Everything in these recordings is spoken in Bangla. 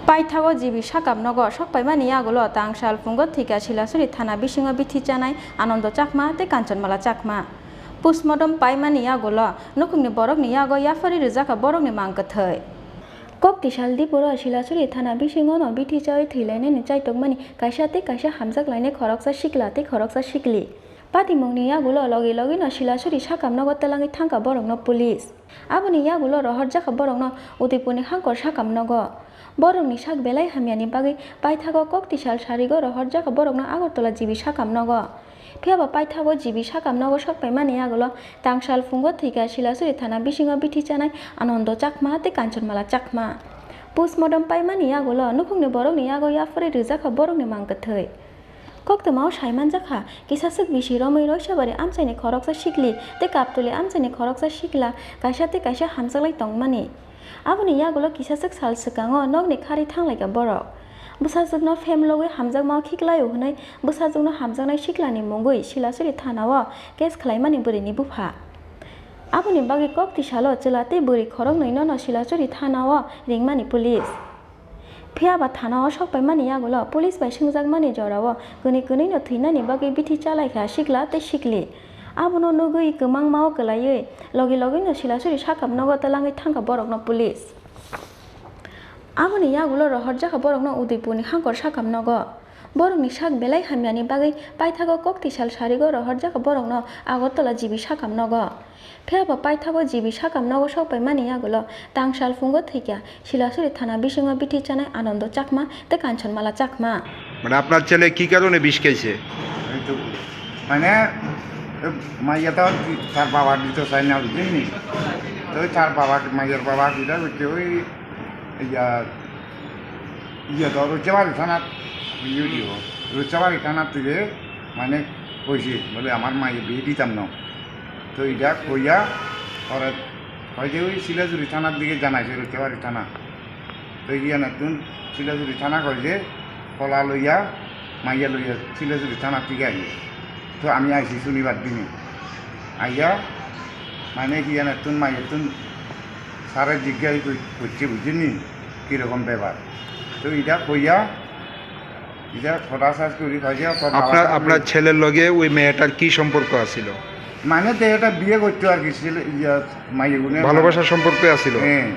পাইথাগো জিবি সাকামনগর সকপাইমানি আগুলো তাংশাল ফুঙ্গত থিকা শিলাসুরি থানা বিসিং বিথি জানাই আনন্দ চাকমা তে কাঞ্চনমালা চাকমা পুষ্মদম পাইমানি আগুলো নকুংনি বরকনি আগো ইয়াফারি রিজাকা বরকনি মাংকথৈ ককটিশাল দিপুর শিলাসুরি থানা বিসিং বিথি চাই থৈলাইনে চাইতকমানি কাইসাতে কাইসা হামজাকলাইনে খরকসা শিকলাতে খরকসা শিকলি পাতিমুংনি আগুলো লগে লগে শিলাসুরি সাকামনগর তেলাঙ্গি থাঙ্কা বরকন পুলিশ আবনি আগুলো রহর জাকা বরকন উদয়পুরনি হাঙ্কর সাকামনগর বরংনি শাক বেলাই হামিয়ানি বাগै পাইথাগো ককটিশাল সারিগো রহর জাকা বরংनो আগরতলা জিবি সাকামনগो फियाबा पाइथागो जिबि साकामनगो सकपाइमानि आगोलो तांसाल फुंगो थैका शिलासुरि थाना बिसिङाव बिथि जानाय आनन्द चाकमा ते काঞ্চনমালা चाकमा पुष्मदम पाइमानि आगोलो नुखुंनि बरंनि आगो याफरे रिजाखा बरंनि मांगथै कक्तमाव साइमान जाखा किसासुक बिसि रमै रयसाबारि आमसाइनि खरकसा शिकलि ते कापतुलि आमसाइनि खरकसा शिकला काइसा ते काइसा हामजालाय तंगमानि आबनि यागोलो किसासुक साल सकाङो नगनि खारि थांलायगा बरक बुसाजुगनो फेमलगै हामजाग माव खिक्लायो हनै बुसाजुगनो हामजागनाय सिक्लानि मुंगै शिलासुरि थानाव केस खालायमानि बोरैनि बुफा आबनि बागै ककटिशालो चलाते बोरै खरक नैन शिलासुरि थानाव रिंमानि पुलिस फियाबा थानाव सकपाइमानि आगोलो पुलिस बाय सोंजागमानि जराव गनै गनैनो थैनानि बागै बिथि चालायखा सिक्ला ते सिक्लि आबनो नगै गोमां माव गलायै लगे लगैनो शिलासुरि साकामनगो तलाङै थांगा बरकनो पुलिस आबनि आगोलो रहर जाका बरकनो उदयपुरनि हांकर साकामनगो बरकनि साक बेलाय हामियानि बागै पाइथागो ककटिशाल सारिगो रहर जाका बरकनो আগরতলা जिबि साकामनगो फेयाबा पाइथागो जिबि साकामनगो सकपाइमानि आगोलो तांसाल फुंगो थैका शिलासुरि थाना बिसिङाव बिथि जानाय आनन्द चाकमा ते কাঞ্চনমালা চাকমা মানে আপনার ছেলে কি কারণে বিষ খাইছে মানে মাইয়াটা তার বাবা দিত চাই না বুঝলি তো তার বাবা মাইয়ার বাবা কিটা করছে ওই তো রুচাবাড়ি থানাত ইয়ে দিব রুচাবাড়ি থানার থেকে মানে কইছে বলে আমার মাইয়ে বিয়ে দিতাম না তো এটা কইয়া পরে কয় যে ওই শিলাজুরি থানার দিকে জানাইছে রুচাবাড়ি থানা তো ইয়া নতুন শিলাজুরি থানা কয় যে কলা লইয়া মাইয়া লইয়া শিলাজুরি থানার থেকে আইয়ে তো আমি আইছি শনিবার দিনে আইয়া মানে কি নতুন মাইয়া তুন সারা জিজ্ঞাসা করছে বুঝিনি কীরকম ব্যাপার তো এটা কইয়া এটা ফটা সাজ করি কয়ে আপনার ছেলের লগে ওই মেয়েটার কি সম্পর্ক আছিল মানে তো এটা বিয়ে করতো আর কি মাইয়া গুনে ভালোবাসার সম্পর্ক আছিল হ্যাঁ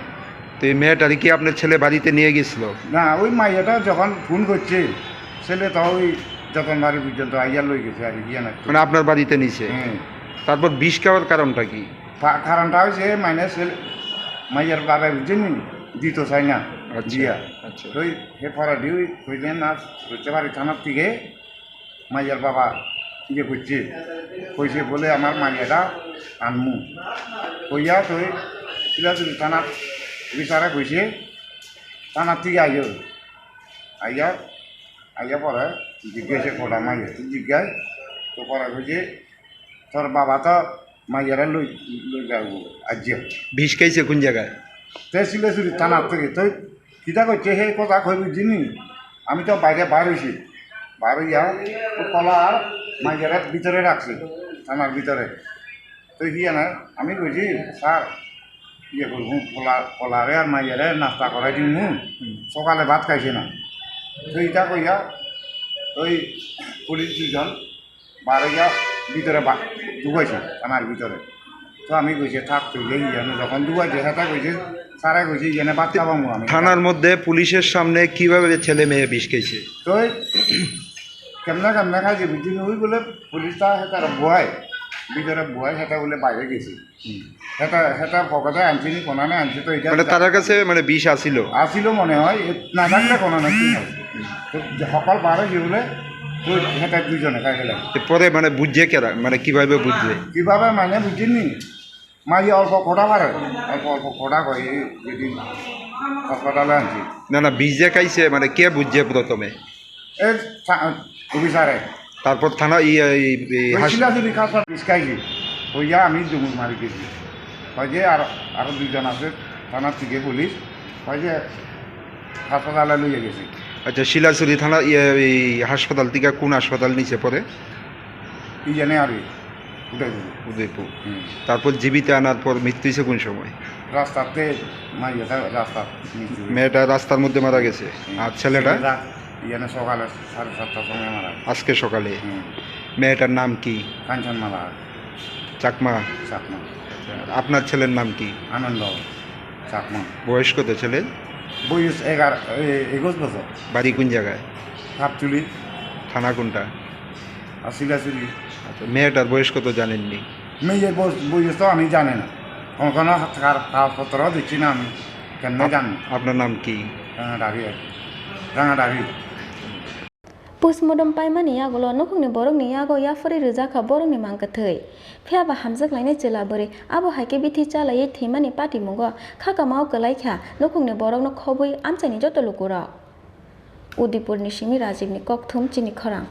তো এই মেয়েটার কি আপনার ছেলে বাড়িতে নিয়ে গেছিল না ওই মাইয়াটা যখন ফোন করছে ছেলে তো ওই যতন বাড়ি পর্যন্ত আইয়া লই গেছে আর কি না মানে আপনার বাড়িতে নিছে হ্যাঁ তারপর বিষ খাওয়ার কারণটা কি কারণটা হয়েছে মানে ছেলে মাইয়ার বাবা বুঝেনি দিত চাই না দিয়া আচ্ছা ওই হে ফরাডি ওই কইলেন না রুচাবাড়ি থানার থেকে মাইয়ার বাবা ইয়ে করছে কইছে বলে আমার মাইয়াটা আনমু কইয়া তো শিলাচুরি থানার বিচারা কইছে থানার থেকে আইয়া আইয়া পরে জিজ্ঞাসা করা মাইয়া জিজ্ঞাসা তো পরে কইছে তোর বাবা তো মাইয়ারা লই যাব আজ বিষ খাইছে কোন জায়গায় তে শিলাচুরি থানার থেকে তো কিতা করছে সেই কথা কই বুঝিনি আমি তো বাইরে বার হয়েছি বার হইয়া ও কলা আর মাইয়ারা ভিতরে রাখছে থানার ভিতরে তো ইয়ে না আমি কইছি স্যার ইয়ে করবো কলারে আর মাইয়ারে নাস্তা করাই দিমু সকালে ভাত খাইছে না তো ইটা কইয়া ওই পুলিশ দুজন বার হইয়া ভিতরে ঢুকাইছে থানার ভিতরে তো আমি কইছি থাক তুই ইয়ানো যখন ঢুকাইছে সেটা কইছে সারা কইছে ইয়ানে ভাত খাবো আমি থানার মধ্যে পুলিশের সামনে কিভাবে ছেলে মেয়ে বিষ খাইছে তো কেমনে খাইছে বুঝিনি ওই বলে পুলিশটা সেটা বয় ভিতরে বয় সেটা বলে বাইরে গেছে সেটা পকেটে আনছিনি কোনানে আনছি তো এটা মানে তার কাছে মানে বিষ আসিল মনে হয় না থাকলে কোনো না কি হয় তো সকল বার হয়েছে বলে তো সেটা দুজনে খাই গেলাম পরে মানে বুঝছে কেরা মানে কিভাবে বুঝছে কিভাবে মানে বুঝিনি মাই অল্প খোটা পারে অল্প খোটা করে যেদিন হাসপাতালে আনছি না বিষ যে খাইছে মানে কে বুঝছে প্রথমে এই অফিসারে তারপর থানা শিলাচুরি খাসা বিষ খাইছি হইয়া আমি জমুর মারি গেছি হয় যে আরও দুজন আছে থানার থেকে পুলিশ হয় যে হাসপাতালে লইয়া গেছি আচ্ছা শিলাচুরি থানা হাসপাতাল থেকে কোন হাসপাতাল নিচে পরে জানে আর উদয়পুর তারপর জীবিত আনার পর মৃত্যু হয়েছে কোন সময় রাস্তাতে মাইয়াটা রাস্তা নিচু মেয়েটা রাস্তার মধ্যে মারা গেছে আর ছেলেটা ইয়ানে সকালে 7:30টার সময় মারা আজকে সকালে মেয়েটার নাম কি কাঞ্চনমালা চাকমা চাকমা আপনার ছেলের নাম কি আনন্দ চাকমা বয়স কত ছেলে বয়স 21 বছর বাড়ি কোন জায়গায় কাপচুলি থানা কোনটা আর শিলাচুলি আচ্ছা মেয়েটার বয়স কত জানেননি মেয়ের বয়স তো আমি জানি না কোনো কাগজপত্র দেখছি না আমি কেন জানি আপনার নাম কি রাঙাডাবি আর কি রাঙাডাবি Postmortem paimani yagulo nokungni borokni yago yafori rijaka borokni mangkathei phiaba hamjaklaini chelabori abo haike bithi chalai thimani pati mungo khakamao kalaikha nokungni borokno khobui amchaini joto lukura Udipurni Shimi Rajibni Kokthum Chini Khorang